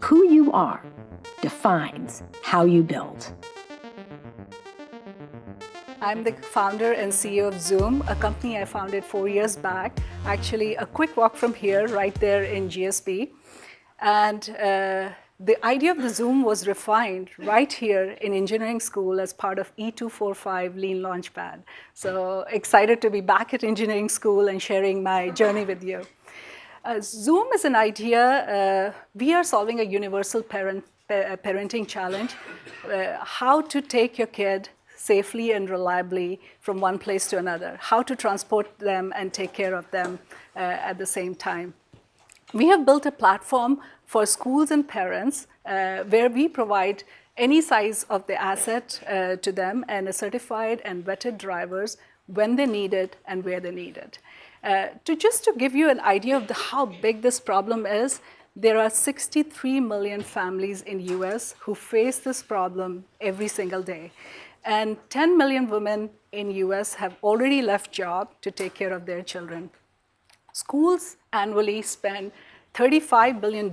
Who you are defines how you build. I'm the founder and CEO of Zoom, a company I founded 4 years back, actually a quick walk from here, right there in GSP. And the idea of the Zoom was refined right here in engineering school as part of E245 Lean Launchpad. So excited to be back at engineering school and sharing my journey with you. Zoom is an idea. We are solving a universal parenting challenge, how to take your kid safely and reliably from one place to another, how to transport them and take care of them at the same time. We have built a platform for schools and parents where we provide any size of the asset to them and a certified and vetted drivers when they need it and where they need it. Just to give you an idea of how big this problem is, there are 63 million families in the US who face this problem every single day. And 10 million women in the US have already left job to take care of their children. Schools annually spend $35 billion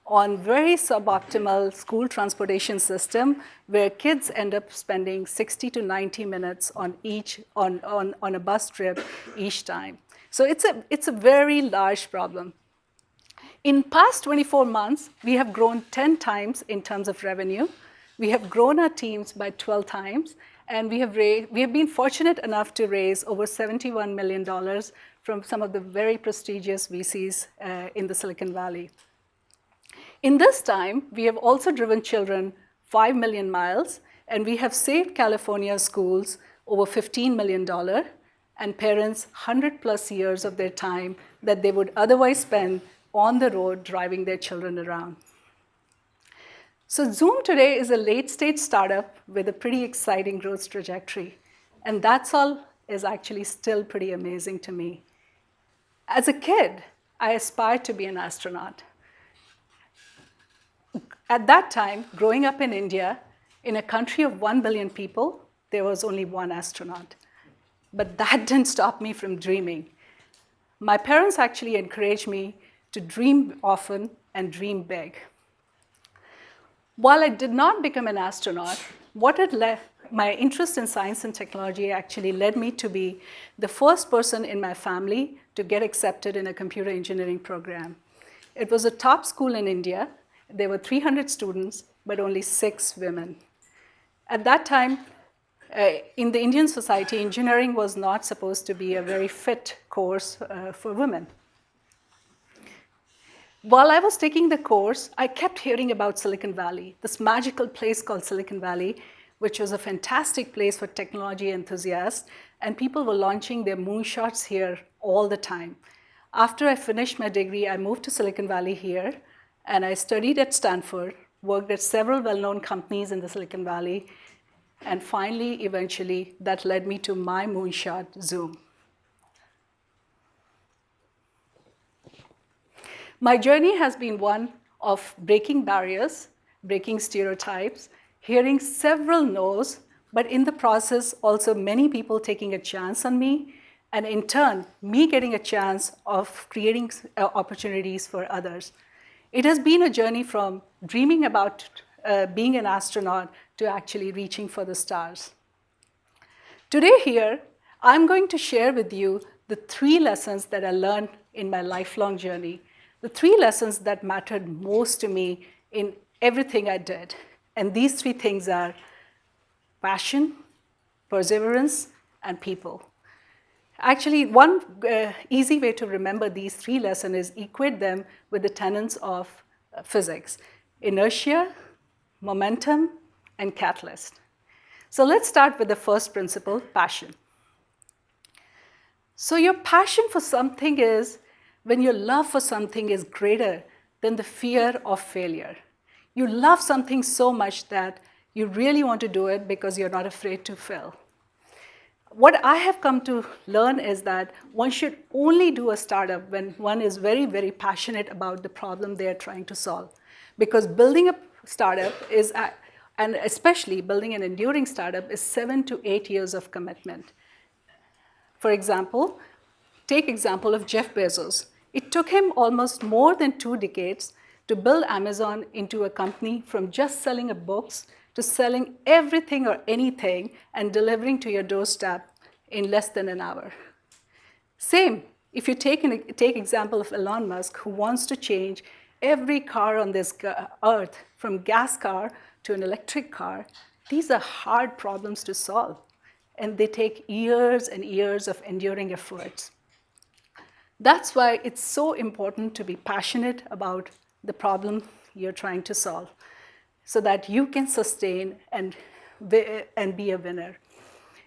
on very suboptimal school transportation system where kids end up spending 60 to 90 minutes on a bus trip each time. So it's a very large problem. In past 24 months, we have grown 10 times in terms of revenue. We have grown our teams by 12 times, and we have been fortunate enough to raise over $71 million from some of the very prestigious VCs in the Silicon Valley. In this time, we have also driven children 5 million miles, and we have saved California schools over $15 million, and parents 100+ years of their time that they would otherwise spend on the road driving their children around. So Zoom today is a late-stage startup with a pretty exciting growth trajectory, and that's all is actually still pretty amazing to me. As a kid, I aspired to be an astronaut. At that time, growing up in India, in a country of 1 billion people, there was only one astronaut. But that didn't stop me from dreaming. My parents actually encouraged me to dream often and dream big. While I did not become an astronaut, my interest in science and technology actually led me to be the first person in my family to get accepted in a computer engineering program. It was a top school in India. There were 300 students, but only 6 women. At that time, in the Indian society, engineering was not supposed to be a very fit course for women. While I was taking the course, I kept hearing about Silicon Valley, this magical place called Silicon Valley, which was a fantastic place for technology enthusiasts, and people were launching their moonshots here all the time. After I finished my degree, I moved to Silicon Valley here, and I studied at Stanford, worked at several well-known companies in the Silicon Valley, and finally, eventually, that led me to my moonshot, Zoom. My journey has been one of breaking barriers, breaking stereotypes, hearing several no's, but in the process, also many people taking a chance on me, and in turn, me getting a chance of creating opportunities for others. It has been a journey from dreaming about being an astronaut to actually reaching for the stars. Today here, I'm going to share with you the 3 lessons that I learned in my lifelong journey, the 3 lessons that mattered most to me in everything I did. And these 3 things are passion, perseverance, and people. Actually, one easy way to remember these 3 lessons is equate them with the tenets of physics: inertia, momentum, and catalyst. So let's start with the first principle, passion. So your passion for something is when your love for something is greater than the fear of failure. You love something so much that you really want to do it because you're not afraid to fail. What I have come to learn is that one should only do a startup when one is very, very passionate about the problem they are trying to solve. Because building a startup is, and especially building an enduring startup, is 7 to 8 years of commitment. For example, take example of Jeff Bezos. It took him almost more than 2 decades to build Amazon into a company from just selling books to selling everything or anything and delivering to your doorstep in less than an hour. Same, if you take example of Elon Musk, who wants to change every car on this earth from gas car to an electric car, these are hard problems to solve, and they take years and years of enduring efforts. That's why it's so important to be passionate about the problem you're trying to solve so that you can sustain and be a winner.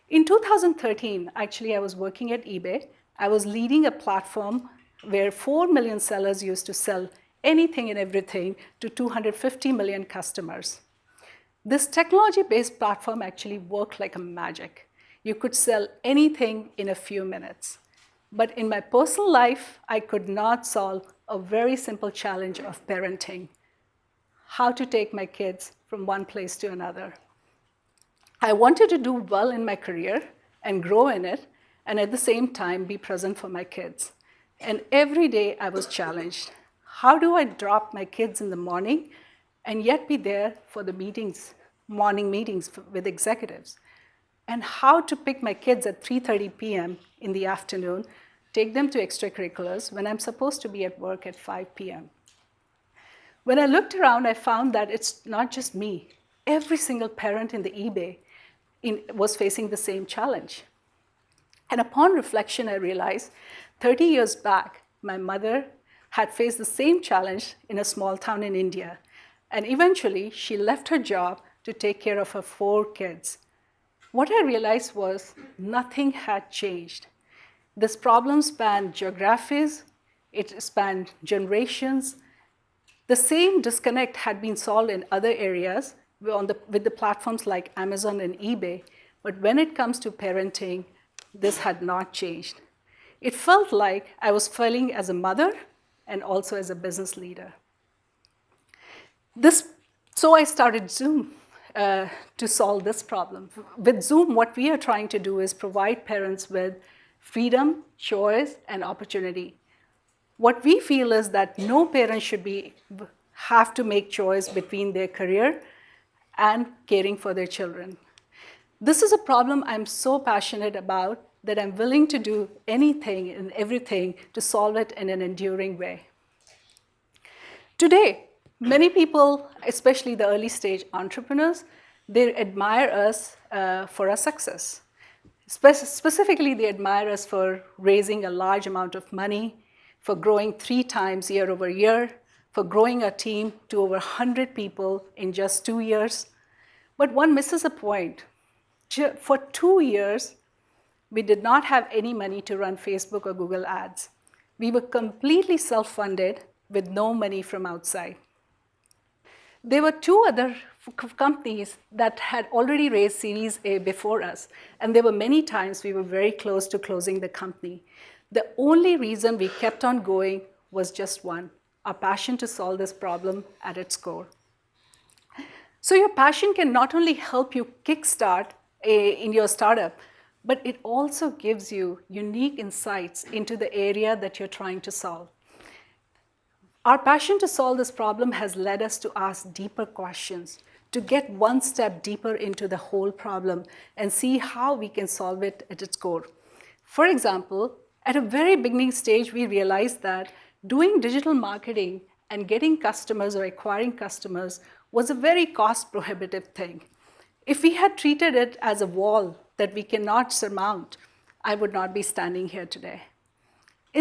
In 2013, actually, I was working at eBay. I was leading a platform where 4 million sellers used to sell anything and everything to 250 million customers. This technology-based platform actually worked like a magic. You could sell anything in a few minutes. But in my personal life, I could not solve a very simple challenge of parenting: how to take my kids from one place to another. I wanted to do well in my career and grow in it, and at the same time be present for my kids. And every day I was challenged. How do I drop my kids in the morning and yet be there for the meetings, morning meetings with executives? And how to pick my kids at 3:30 p.m. in the afternoon, take them to extracurriculars when I'm supposed to be at work at 5 p.m. When I looked around, I found that it's not just me. Every single parent in the eBay was facing the same challenge. And upon reflection, I realized 30 years back, my mother had faced the same challenge in a small town in India. And eventually, she left her job to take care of her 4 kids. What I realized was nothing had changed. This problem spanned geographies, it spanned generations. The same disconnect had been solved in other areas with the platforms like Amazon and eBay, but when it comes to parenting, this had not changed. It felt like I was failing as a mother and also as a business leader. So I started Zoom to solve this problem. With Zoom, what we are trying to do is provide parents with freedom, choice, and opportunity. What we feel is that no parent should have to make choice between their career and caring for their children. This is a problem I'm so passionate about that I'm willing to do anything and everything to solve it in an enduring way. Today, many people, especially the early stage entrepreneurs, they admire us for our success. Specifically, they admire us for raising a large amount of money, for growing 3 times year over year, for growing our team to over 100 people in just 2 years. But one misses a point. For 2 years, we did not have any money to run Facebook or Google ads. We were completely self-funded with no money from outside. There were 2 other companies that had already raised Series A before us, and there were many times we were very close to closing the company. The only reason we kept on going was just one: our passion to solve this problem at its core. So your passion can not only help you kickstart in your startup, but it also gives you unique insights into the area that you're trying to solve. Our passion to solve this problem has led us to ask deeper questions, to get one step deeper into the whole problem and see how we can solve it at its core. For example, at a very beginning stage, we realized that doing digital marketing and getting customers or acquiring customers was a very cost-prohibitive thing. If we had treated it as a wall that we cannot surmount, I would not be standing here today.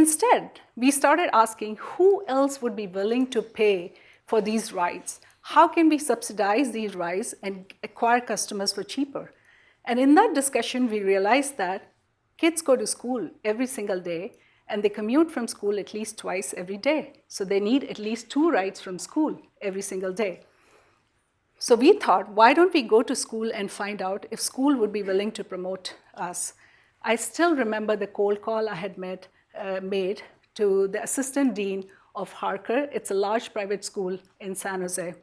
Instead, we started asking who else would be willing to pay for these rides? How can we subsidize these rides and acquire customers for cheaper? And in that discussion, we realized that kids go to school every single day, and they commute from school at least twice every day. So they need at least 2 rides from school every single day. So we thought, why don't we go to school and find out if school would be willing to promote us? I still remember the cold call I had made to the assistant dean of Harker. It's a large private school in San Jose.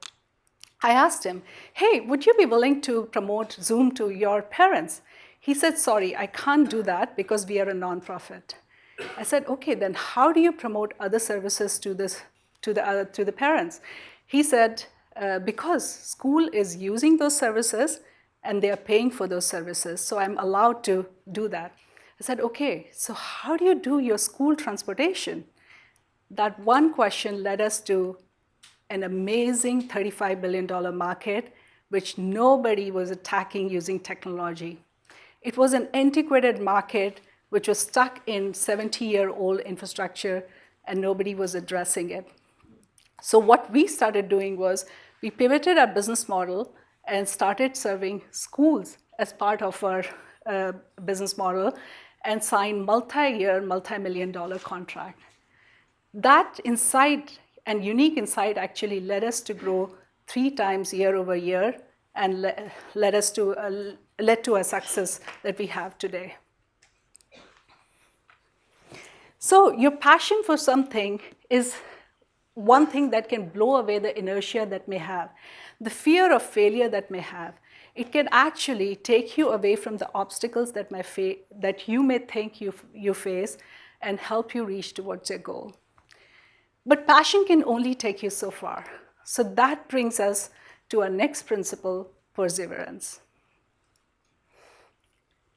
I asked him, hey, would you be willing to promote Zoom to your parents? He said, sorry, I can't do that because we are a nonprofit. I said, okay, then how do you promote other services to this to the parents. He said, because school is using those services and they are paying for those services, so I'm allowed to do that. I said, okay, so how do you do your school transportation? That one question led us to an amazing $35 billion market, which nobody was attacking using technology. It was an antiquated market which was stuck in 70-year-old infrastructure, and nobody was addressing it. So what we started doing was we pivoted our business model and started serving schools as part of our business model and signed multi-year, multi-million-dollar contract. That insight and unique insight actually led us to grow 3 times year over year and led to a success that we have today. So your passion for something is one thing that can blow away the inertia that may have, the fear of failure that may have. It can actually take you away from the obstacles that you may think you face and help you reach towards your goal. But passion can only take you so far. So that brings us to our next principle, perseverance.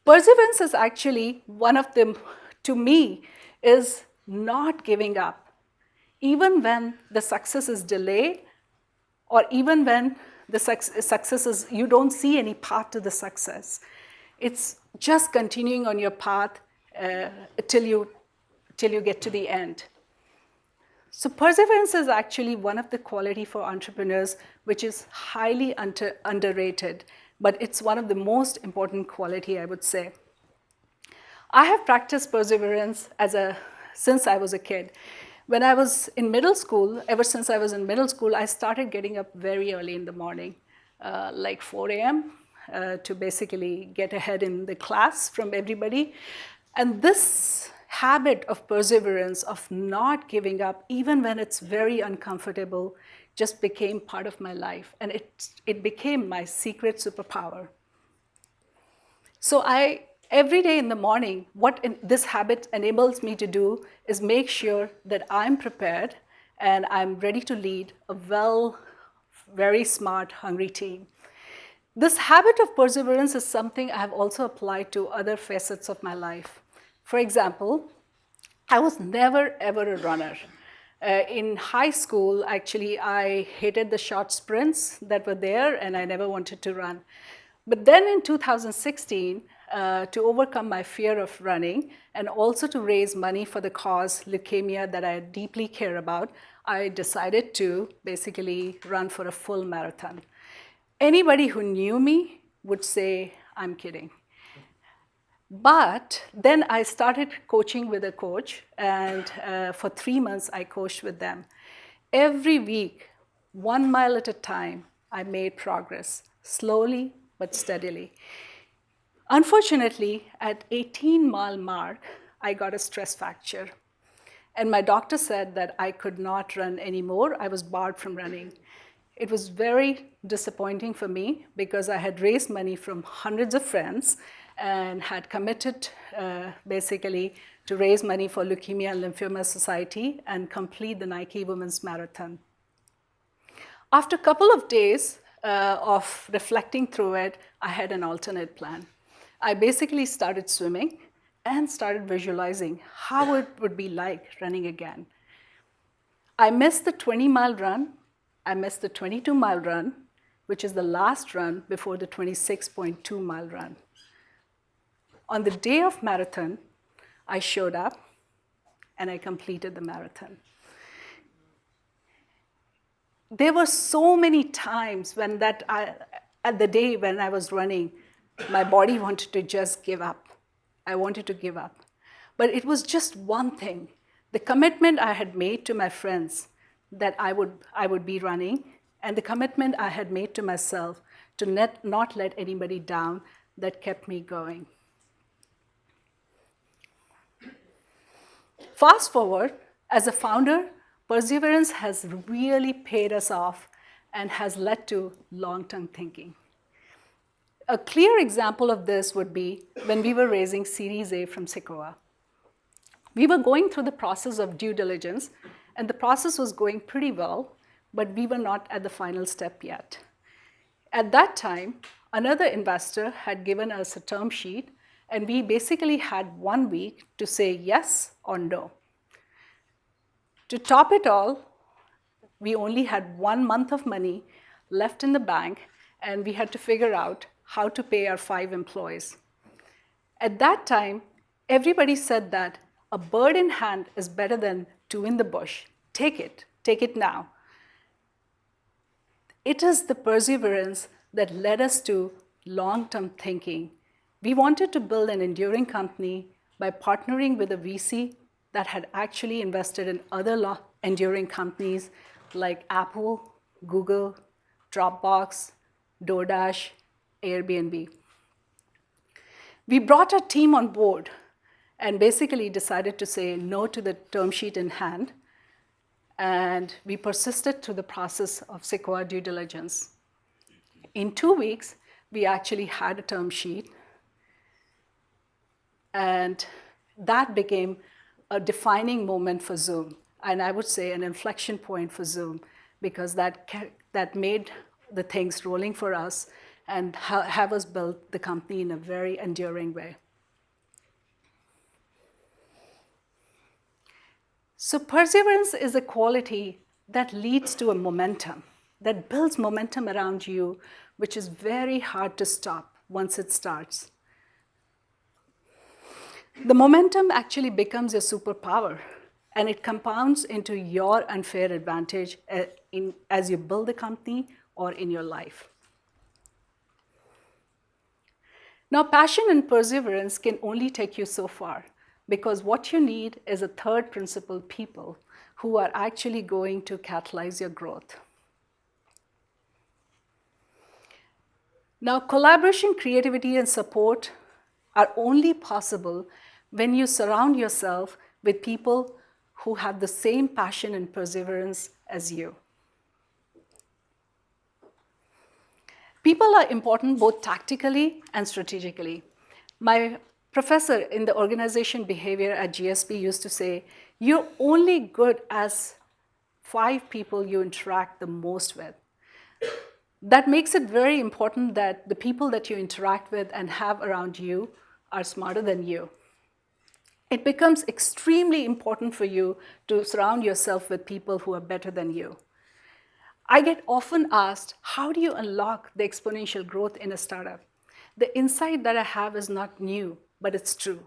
Perseverance is actually one of them, to me, is not giving up. Even when the success is delayed, or even when the success is, you don't see any path to the success. It's just continuing on your path till you get to the end. So perseverance is actually one of the quality for entrepreneurs which is highly underrated, but it's one of the most important quality, I would say. I have practiced perseverance since I was a kid. When I was in middle school, ever since I was in middle school, I started getting up very early in the morning, like 4 a.m., to basically get ahead in the class from everybody. And this habit of perseverance, of not giving up, even when it's very uncomfortable, just became part of my life. And it became my secret superpower. So every day in the morning, what this habit enables me to do is make sure that I'm prepared and I'm ready to lead a very smart, hungry team. This habit of perseverance is something I have also applied to other facets of my life. For example, I was never, ever a runner. In high school, actually, I hated the short sprints that were there, and I never wanted to run. But then in 2016, to overcome my fear of running and also to raise money for the cause leukemia that I deeply care about, I decided to basically run for a full marathon. Anybody who knew me would say, I'm kidding. But then I started coaching with a coach, and for 3 months I coached with them. Every week, 1 mile at a time, I made progress, slowly but steadily. Unfortunately, at 18-mile mark, I got a stress fracture. And my doctor said that I could not run anymore. I was barred from running. It was very disappointing for me because I had raised money from hundreds of friends and had committed basically to raise money for Leukemia and Lymphoma Society and complete the Nike Women's Marathon. After a couple of days of reflecting through it, I had an alternate plan. I basically started swimming and started visualizing how it would be like running again. I missed the 20-mile run. I missed the 22-mile run, which is the last run before the 26.2-mile run. On the day of marathon, I showed up and I completed the marathon. There were so many times when at the day when I was running, my body wanted to just give up. I wanted to give up. But it was just one thing, the commitment I had made to my friends that I would be running, and the commitment I had made to myself to not let anybody down, that kept me going. Fast forward, as a founder, perseverance has really paid us off and has led to long-term thinking. A clear example of this would be when we were raising Series A from Sequoia. We were going through the process of due diligence, And the process was going pretty well, but we were not at the final step yet. At that time, another investor had given us a term sheet, and we basically had 1 week to say yes or no. To top it all, we only had 1 month of money left in the bank, and we had to figure out how to pay our 5 employees. At that time, everybody said that a bird in hand is better than 2 in the bush. Take it now. It is the perseverance that led us to long-term thinking. We wanted to build an enduring company by partnering with a VC that had actually invested in other enduring companies like Apple, Google, Dropbox, DoorDash, Airbnb. We brought our team on board and basically decided to say no to the term sheet in hand, and we persisted through the process of Sequoia due diligence. In 2 weeks, we actually had a term sheet, and that became a defining moment for Zoom, and I would say an inflection point for Zoom, because that made the things rolling for us and have us build the company in a very enduring way. So perseverance is a quality that leads to a momentum, that builds momentum around you, which is very hard to stop once it starts. The momentum actually becomes your superpower, and it compounds into your unfair advantage as you build a company or in your life. Now, passion and perseverance can only take you so far, because what you need is a third principle, people, who are actually going to catalyze your growth. Now, collaboration, creativity, and support are only possible when you surround yourself with people who have the same passion and perseverance as you. People are important both tactically and strategically. My professor in the organization behavior at GSP used to say, you're only good as 5 people you interact the most with. That makes it very important that the people that you interact with and have around you are smarter than you. It becomes extremely important for you to surround yourself with people who are better than you. I get often asked, how do you unlock the exponential growth in a startup? The insight that I have is not new, but it's true.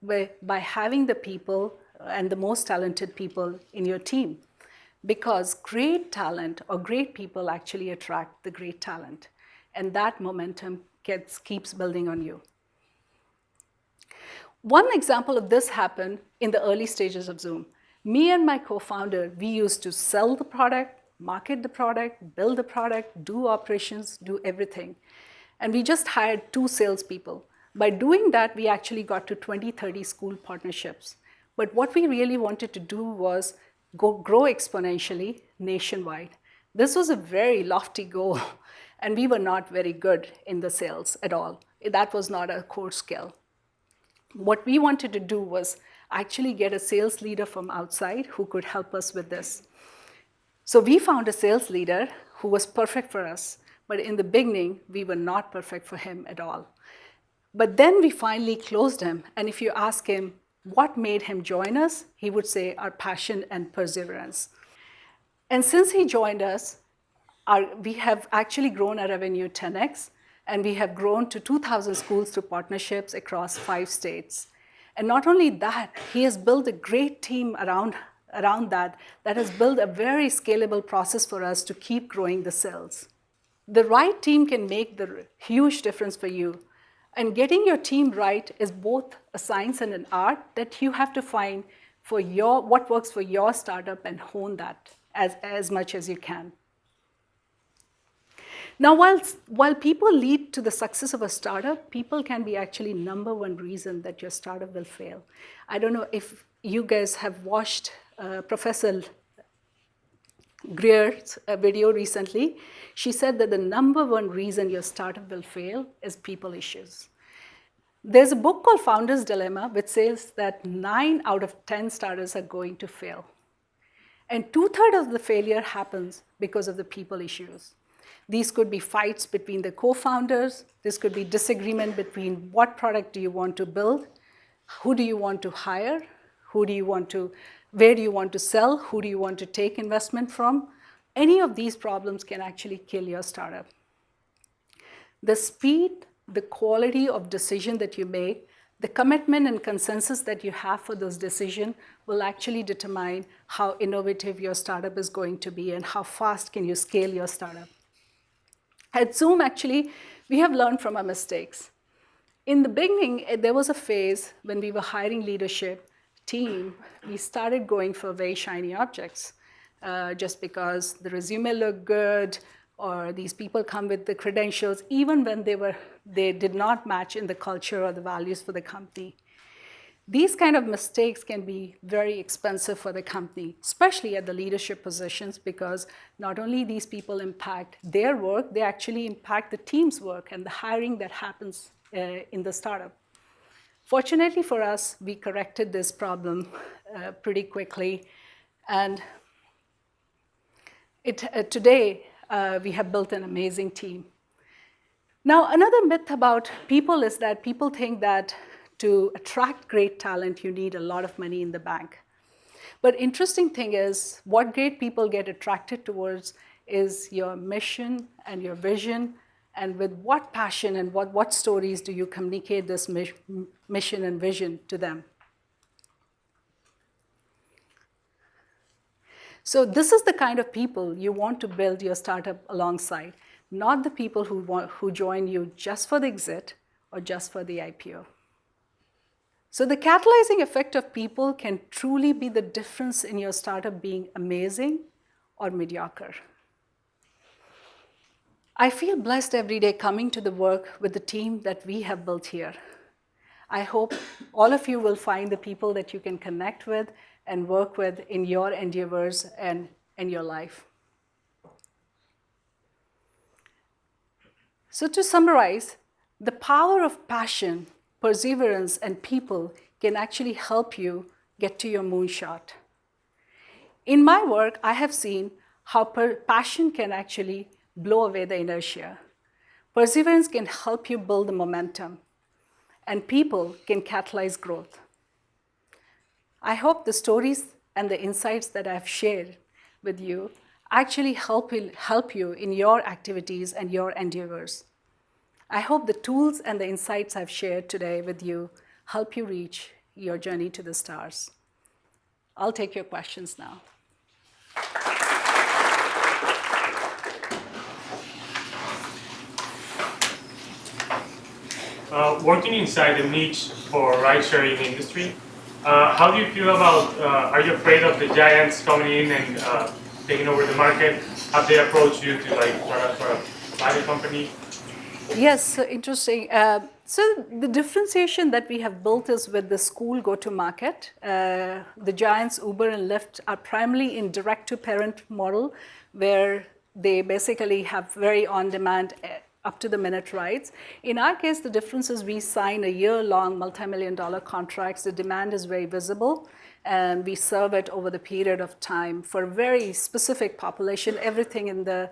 By having the people and the most talented people in your team. Because great talent or great people actually attract the great talent. And that momentum keeps building on you. One example of this happened in the early stages of Zoom. Me and my co-founder, we used to sell the product, market the product, build the product, do operations, do everything. And we just hired 2 salespeople. By doing that, we actually got to 20, 30 school partnerships. But what we really wanted to do was grow exponentially nationwide. This was a very lofty goal, and we were not very good in the sales at all. That was not a core skill. What we wanted to do was actually get a sales leader from outside who could help us with this. So we found a sales leader who was perfect for us, but in the beginning, we were not perfect for him at all. But then we finally closed him, and if you ask him what made him join us, he would say our passion and perseverance. And since he joined us, we have actually grown our revenue 10x, and we have grown to 2,000 schools through partnerships across 5 states. And not only that, he has built a great team around that has built a very scalable process for us to keep growing the sales. The right team can make the huge difference for you. And getting your team right is both a science and an art that you have to find for what works for your startup and hone that as much as you can. Now, while people lead to the success of a startup, people can be actually number one reason that your startup will fail. I don't know if you guys have watched Professor Greer's video recently. She said that the number one reason your startup will fail is people issues. There's a book called Founder's Dilemma, which says that 9 out of 10 startups are going to fail. And 2/3 of the failure happens because of the people issues. These could be fights between the co-founders. This could be disagreement between what product do you want to build, who do you want to hire, where do you want to sell, who do you want to take investment from. Any of these problems can actually kill your startup. The speed, the quality of decision that you make, the commitment and consensus that you have for those decisions will actually determine how innovative your startup is going to be and how fast can you scale your startup. At Zoom, actually, we have learned from our mistakes. In the beginning, there was a phase when we were hiring leadership team, we started going for very shiny objects just because the resume looked good or these people come with the credentials, even when they did not match in the culture or the values for the company. These kind of mistakes can be very expensive for the company, especially at the leadership positions, because not only these people impact their work, they actually impact the team's work and the hiring that happens in the startup. Fortunately for us, we corrected this problem pretty quickly. And today, we have built an amazing team. Now, another myth about people is that people think that to attract great talent, you need a lot of money in the bank. But interesting thing is, what great people get attracted towards is your mission and your vision, and with what passion and what stories do you communicate this mission and vision to them. So this is the kind of people you want to build your startup alongside, not the people who join you just for the exit or just for the IPO. So the catalyzing effect of people can truly be the difference in your startup being amazing or mediocre. I feel blessed every day coming to the work with the team that we have built here. I hope all of you will find the people that you can connect with and work with in your endeavors and in your life. So to summarize, the power of passion, perseverance, and people can actually help you get to your moonshot. In my work, I have seen how passion can actually blow away the inertia. Perseverance can help you build the momentum, and people can catalyze growth. I hope the stories and the insights that I've shared with you actually help you in your activities and your endeavors. I hope the tools and the insights I've shared today with you help you reach your journey to the stars. I'll take your questions now. Working inside the niche for ride-sharing industry, how do you feel about, are you afraid of the giants coming in and taking over the market? Have they approached you to try to buy the company? Yes, so interesting. So the differentiation that we have built is with the school go-to-market. The giants, Uber and Lyft, are primarily in direct-to-parent model, where they basically have very on-demand, up-to-the-minute rides. In our case, the difference is we sign a year-long, multi-million-dollar contracts. The demand is very visible, and we serve it over the period of time for a very specific population. Everything in the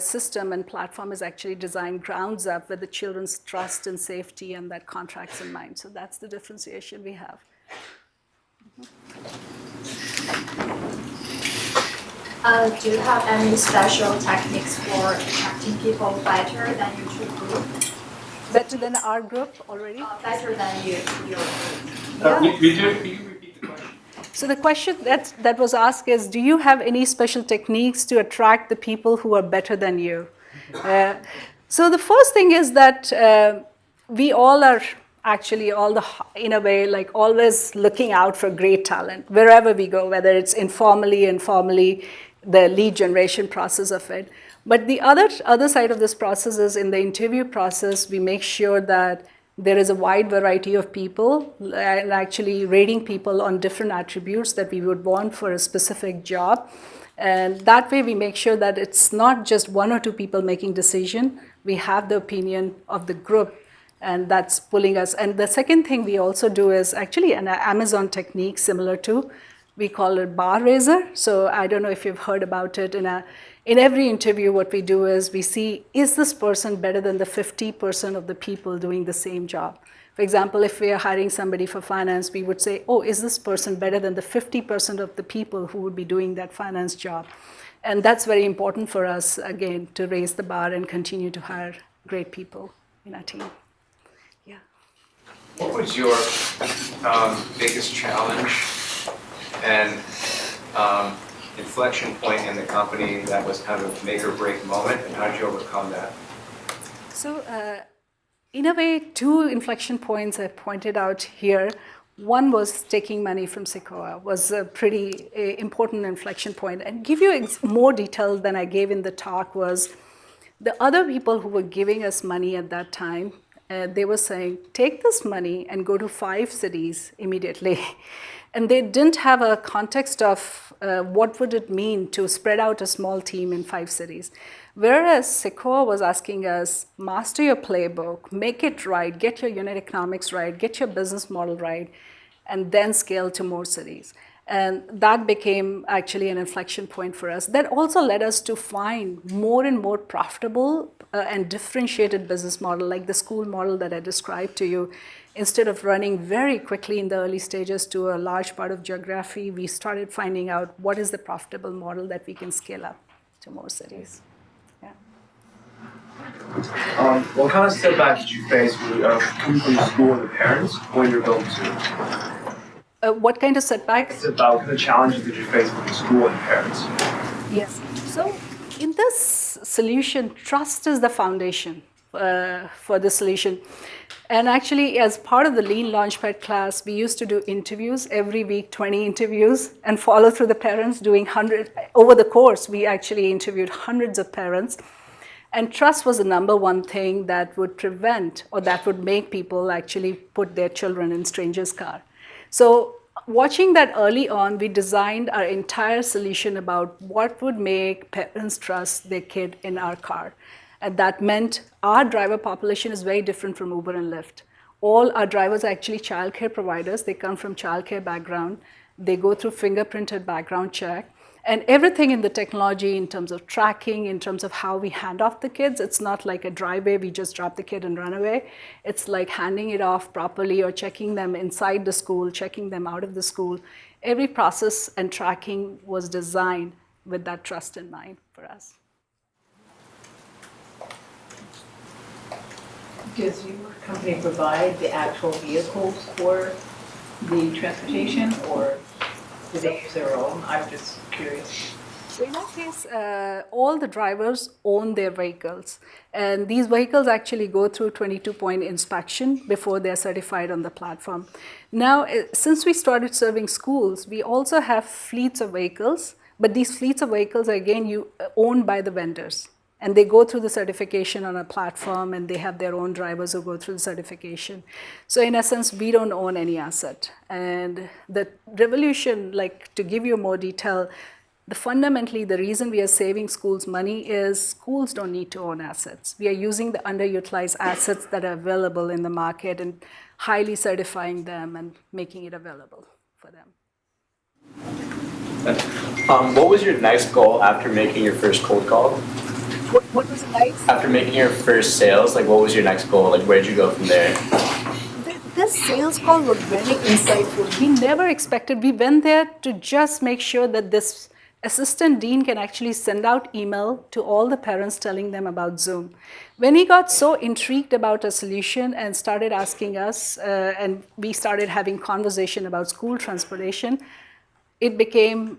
system and platform is actually designed grounds up with the children's trust and safety and that contracts in mind. So that's the differentiation we have. Do you have any special techniques for attracting people better than your group? Better than our group already? Better than your group. Yeah. Can you repeat the question? So the question that was asked is, do you have any special techniques to attract the people who are better than you? So the first thing is that we all are actually in a way, like always looking out for great talent wherever we go, whether it's informally, the lead generation process of it. But the other side of this process is in the interview process, we make sure that there is a wide variety of people and actually rating people on different attributes that we would want for a specific job. And that way we make sure that it's not just one or two people making decision. We have the opinion of the group, and that's pulling us. And the second thing we also do is actually an Amazon technique similar to, We call it bar raiser. So I don't know if you've heard about it. In every interview, what we do is we see, is this person better than the 50% of the people doing the same job? For example, if we are hiring somebody for finance, we would say, oh, is this person better than the 50% of the people who would be doing that finance job? And that's very important for us, again, to raise the bar and continue to hire great people in our team. Yeah. What was your biggest challenge and inflection point in the company that was kind of a make or break moment, and how did you overcome that? So, in a way, two inflection points I pointed out here. One was taking money from Sequoia, was a pretty important inflection point. And give you more detail than I gave in the talk was the other people who were giving us money at that time, they were saying, take this money and go to 5 cities immediately. And they didn't have a context of what would it mean to spread out a small team in 5 cities. Whereas Sequoia was asking us, master your playbook, make it right, get your unit economics right, get your business model right, and then scale to more cities. And that became actually an inflection point for us. That also led us to find more and more profitable and differentiated business model, like the school model that I described to you. Instead of running very quickly in the early stages to a large part of geography, we started finding out what is the profitable model that we can scale up to more cities. Yeah. What kind of setback did you face coming from the school and the parents when you're building Zoom? What kind of setbacks? What kind of challenges did you face with the school and the parents? Yes. So in this solution, trust is the foundation for the solution. And actually, as part of the Lean Launchpad class, we used to do interviews every week, 20 interviews, and follow through the parents doing 100. Over the course, we actually interviewed hundreds of parents. And trust was the number one thing that would prevent or that would make people actually put their children in strangers' car. So watching that early on, we designed our entire solution about what would make parents trust their kid in our car. And that meant our driver population is very different from Uber and Lyft. All our drivers are actually childcare providers. They come from childcare background. They go through fingerprinted background check. And everything in the technology in terms of tracking, in terms of how we hand off the kids, it's not like a driveway, we just drop the kid and run away. It's like handing it off properly or checking them inside the school, checking them out of the school. Every process and tracking was designed with that trust in mind for us. Does your company provide the actual vehicles for the transportation, or do they use their own? I'm just curious. So in that case, all the drivers own their vehicles. And these vehicles actually go through 22-point inspection before they're certified on the platform. Now, since we started serving schools, we also have fleets of vehicles. But these fleets of vehicles are, again, owned by the vendors. And they go through the certification on a platform, and they have their own drivers who go through the certification. So in essence, we don't own any asset. And the revolution, like to give you more detail, fundamentally the reason we are saving schools money is schools don't need to own assets. We are using the underutilized assets that are available in the market and highly certifying them and making it available for them. What was your next goal after making your first cold call? What was it nice? After making your first sales, like what was your next goal? Like where did you go from there? This sales call was very insightful. We never expected, we went there to just make sure that this assistant dean can actually send out email to all the parents telling them about Zoom. When he got so intrigued about a solution and started asking us, and we started having conversation about school transportation, it became,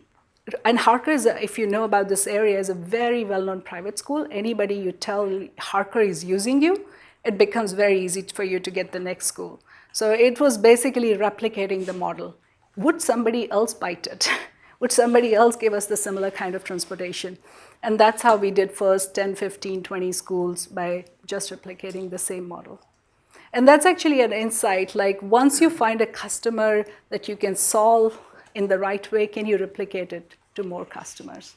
and Harker is, if you know about this area, is a very well-known private school. Anybody you tell Harker is using you, it becomes very easy for you to get the next school. So it was basically replicating the model. Would somebody else bite it? Would somebody else give us the similar kind of transportation? And that's how we did first 10, 15, 20 schools by just replicating the same model. And that's actually an insight, like once you find a customer that you can solve in the right way, can you replicate it to more customers?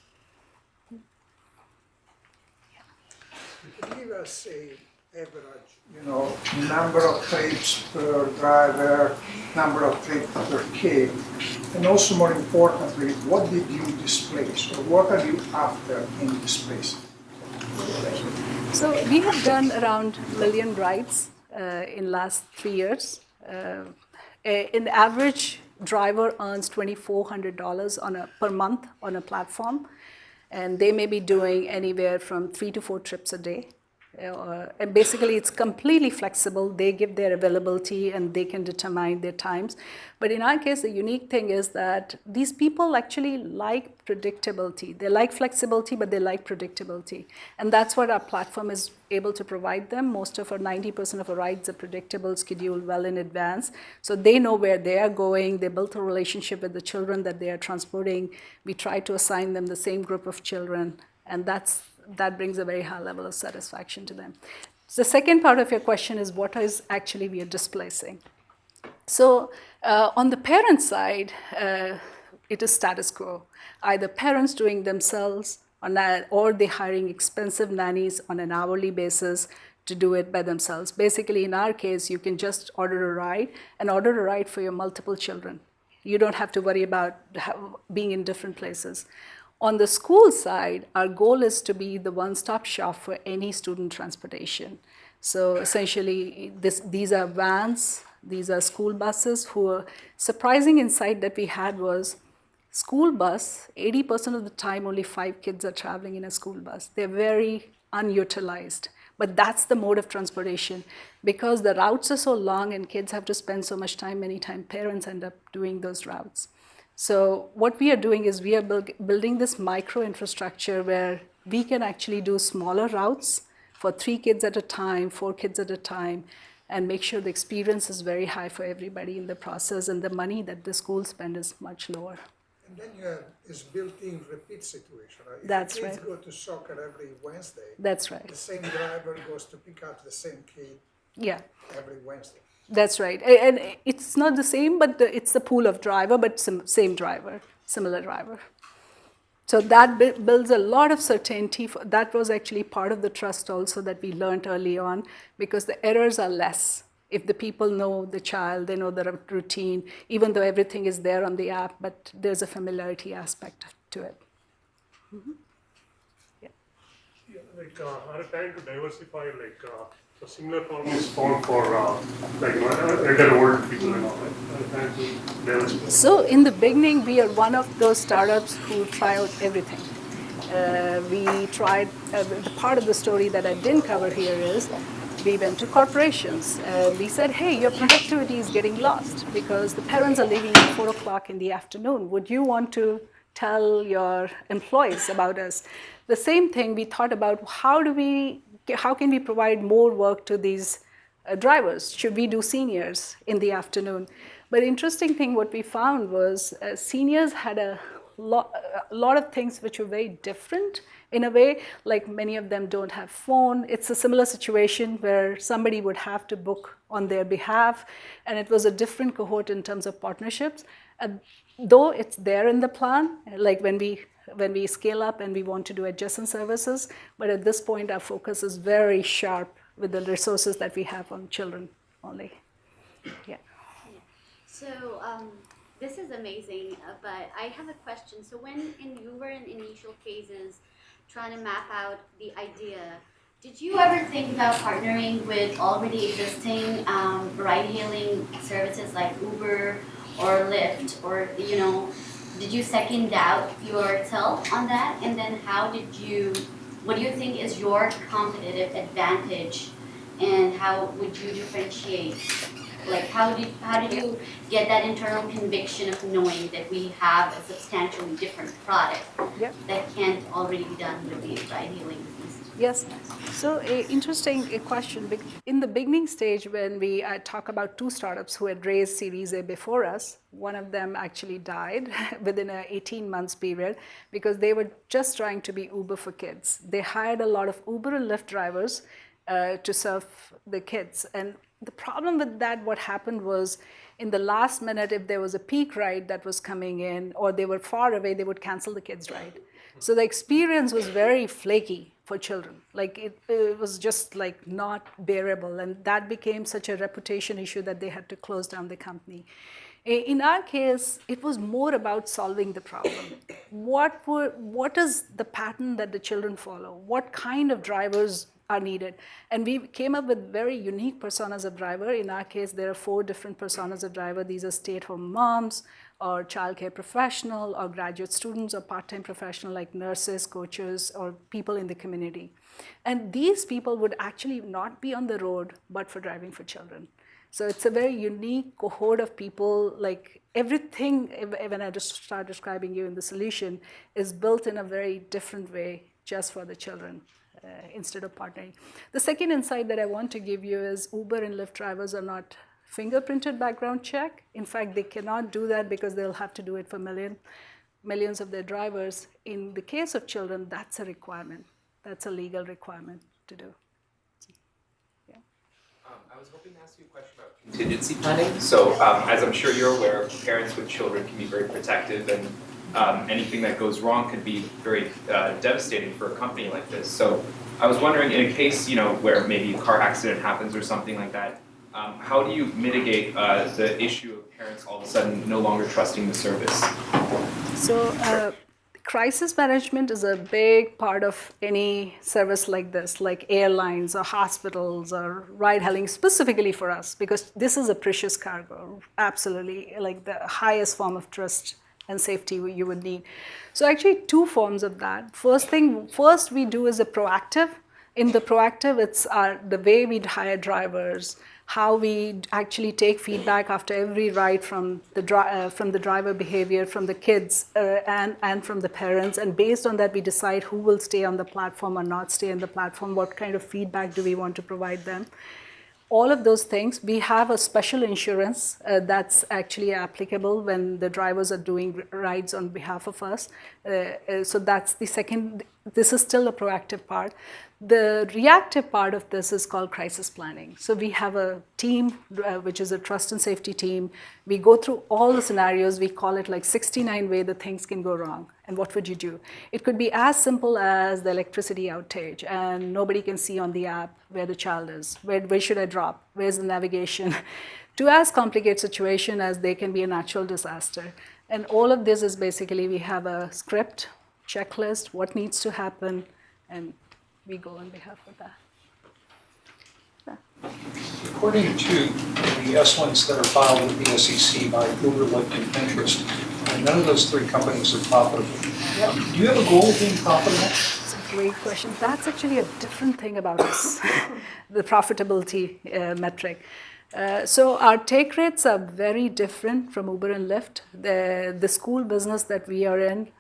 Give us a average, number of trips per driver, number of trips per kid, And also more importantly, what did you displace or what are you after in displacing? So we have done around 1 million rides in last 3 years. An average driver earns $2,400 per month on a platform, and they may be doing anywhere from 3 to 4 trips a day. And basically, it's completely flexible. They give their availability and they can determine their times. But in our case, the unique thing is that these people actually like predictability. They like flexibility, but they like predictability. And that's what our platform is able to provide them. Most of our 90% of our rides are predictable, scheduled well in advance. So they know where they are going. They built a relationship with the children that they are transporting. We try to assign them the same group of children. And that brings a very high level of satisfaction to them. So the second part of your question is what is actually we are displacing. So on the parent side, it is status quo. Either parents doing themselves or they hiring expensive nannies on an hourly basis to do it by themselves. Basically, in our case, you can just order a ride for your multiple children. You don't have to worry about being in different places. On the school side, our goal is to be the one-stop shop for any student transportation. So essentially, these are vans, these are school buses who are surprising insight that we had was school bus, 80% of the time only 5 kids are traveling in a school bus. They're very unutilized. But that's the mode of transportation. Because the routes are so long and kids have to spend so much time, many times parents end up doing those routes. So what we are doing is we are building this micro infrastructure where we can actually do smaller routes for 3 kids at a time, 4 kids at a time, and make sure the experience is very high for everybody in the process, and the money that the school spend is much lower. And then you have this built-in repeat situation, right? If That's the kids right. go to soccer every Wednesday, That's right. the same driver goes to pick up the same kid Yeah. every Wednesday. That's right. And it's not the same, but it's the pool of driver, but same driver, similar driver. So that builds a lot of certainty. That was actually part of the trust also that we learned early on, because the errors are less. If the people know the child, they know the routine, even though everything is there on the app, but there's a familiarity aspect to it. Mm-hmm. Yeah, like are trying to diversify, like a similar problem is found for elder old people and all that. Trying to diversify. So in the beginning, we are one of those startups who try out everything. We tried, the part of the story that I didn't cover here is, we went to corporations and we said, hey, your productivity is getting lost because the parents are leaving at 4 o'clock in the afternoon. Would you want to tell your employees about us? The same thing we thought about, how can we provide more work to these drivers? Should we do seniors in the afternoon? But interesting thing what we found was seniors had a lot of things which were very different in a way, like many of them don't have phone. It's a similar situation where somebody would have to book on their behalf, and it was a different cohort in terms of partnerships. Though it's there in the plan, like when we scale up and we want to do adjacent services, but at this point our focus is very sharp with the resources that we have on children only. Yeah. So this is amazing, but I have a question. So when you were in initial phases trying to map out the idea, did you ever think about partnering with already existing ride-hailing services like Uber or Lyft, or did you second doubt yourself on that? And then what do you think is your competitive advantage, and how would you differentiate? Like how did you get that internal conviction of knowing that we have a substantially different product that can't already be done with the ride-hailing business? Yes. So interesting question. In the beginning stage, when we talk about 2 startups who had raised Series A before us, one of them actually died within an 18 months period because they were just trying to be Uber for kids. They hired a lot of Uber and Lyft drivers to serve the kids. And the problem with that, what happened was, in the last minute, if there was a peak ride that was coming in or they were far away, they would cancel the kids' ride. So the experience was very flaky for children. Like it was just like not bearable. And that became such a reputation issue that they had to close down the company. In our case, it was more about solving the problem. What is the pattern that the children follow? What kind of drivers are needed? And we came up with very unique personas of driver. In our case, there are 4 different personas of driver. These are stay-at-home moms, or childcare professional, or graduate students, or part-time professional like nurses, coaches, or people in the community. And these people would actually not be on the road, but for driving for children. So it's a very unique cohort of people, like everything, when I just start describing you in the solution, is built in a very different way just for the children instead of partnering. The second insight that I want to give you is Uber and Lyft drivers are not fingerprinted background check. In fact, they cannot do that because they'll have to do it for millions of their drivers. In the case of children, that's a requirement. That's a legal requirement to do. I was hoping to ask you a question about contingency planning. So as I'm sure you're aware, parents with children can be very protective, and anything that goes wrong could be very devastating for a company like this. So I was wondering, in a case where maybe a car accident happens or something like that, how do you mitigate the issue of parents all of a sudden no longer trusting the service? So crisis management is a big part of any service like this, like airlines or hospitals or ride-hailing, specifically for us, because this is a precious cargo, absolutely, like the highest form of trust and safety you would need. So actually 2 forms of that. First we do is a proactive. In the proactive, it's the way we hire drivers, how we actually take feedback after every ride from the driver behavior, from the kids, and from the parents. And based on that, we decide who will stay on the platform or not stay on the platform, what kind of feedback do we want to provide them. All of those things, we have a special insurance that's actually applicable when the drivers are doing rides on behalf of us. So that's the second, this is still a proactive part. The reactive part of this is called crisis planning. So we have a team, which is a trust and safety team. We go through all the scenarios. We call it like 69 ways that things can go wrong. And what would you do? It could be as simple as the electricity outage and nobody can see on the app where the child is. Where should I drop? Where's the navigation? To as complicated situation as they can be a natural disaster. And all of this is basically, we have a script, checklist, what needs to happen, and we go on behalf of that. According to the S-1s that are filed with the SEC by Uber, Lyft, and Pinterest, none of those 3 companies are profitable. Yep. Do you have a goal of being profitable? It's a great question. That's actually a different thing about us, the profitability metric. So our take rates are very different from Uber and Lyft. The school business that we are in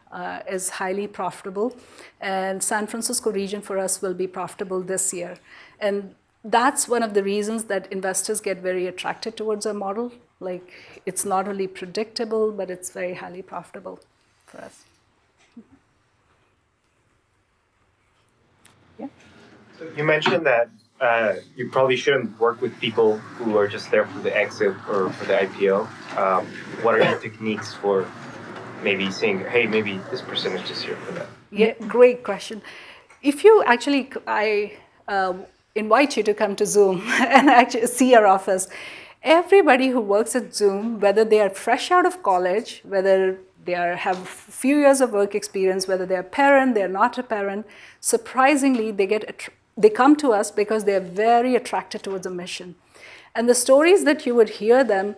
is highly profitable, and San Francisco region for us will be profitable this year. And that's one of the reasons that investors get very attracted towards our model. Like, it's not only predictable, but it's very highly profitable for us. Yeah. So you mentioned that you probably shouldn't work with people who are just there for the exit or for the IPO. What are your techniques for maybe saying, hey, maybe this person is just here for that? Yeah, great question. If you actually, I invite you to come to Zoom and actually see our office. Everybody who works at Zoom, whether they are fresh out of college, whether they have a few years of work experience, whether they're a parent, they're not a parent, surprisingly, they come to us because they're very attracted towards a mission. And the stories that you would hear them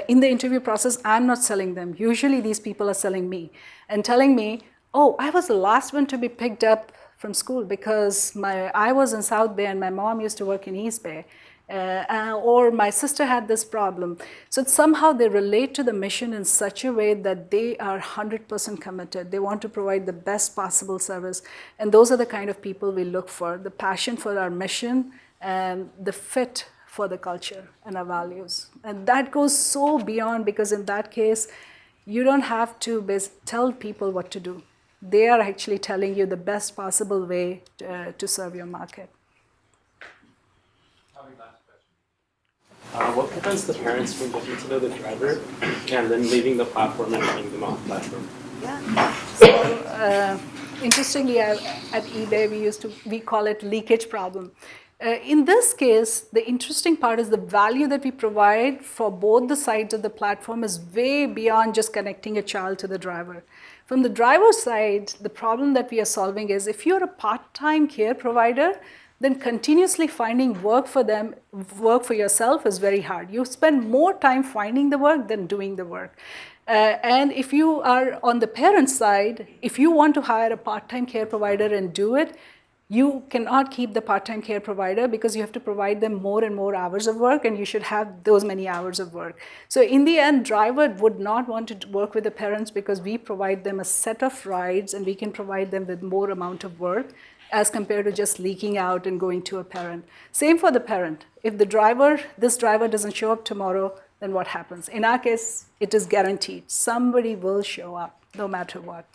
in the interview process, I'm not selling them. Usually these people are selling me and telling me, oh, I was the last one to be picked up from school because I was in South Bay and my mom used to work in East Bay. Or my sister had this problem. So somehow they relate to the mission in such a way that they are 100% committed. They want to provide the best possible service. And those are the kind of people we look for, the passion for our mission and the fit for the culture and our values. And that goes so beyond, because in that case, you don't have to tell people what to do. They are actually telling you the best possible way to serve your market. What prevents the parents from getting to know the driver and then leaving the platform and running them off platform? Yeah. So interestingly, at eBay we call it leakage problem. In this case, the interesting part is the value that we provide for both the sides of the platform is way beyond just connecting a child to the driver. From the driver's side, the problem that we are solving is if you're a part-time care provider, then continuously finding work for them, work for yourself is very hard. You spend more time finding the work than doing the work. And if you are on the parent side, if you want to hire a part-time care provider and do it, you cannot keep the part-time care provider because you have to provide them more and more hours of work, and you should have those many hours of work. So in the end, driver would not want to work with the parents because we provide them a set of rides and we can provide them with more amount of work as compared to just leaking out and going to a parent. Same for the parent. If this driver doesn't show up tomorrow, then what happens? In our case, it is guaranteed. Somebody will show up no matter what.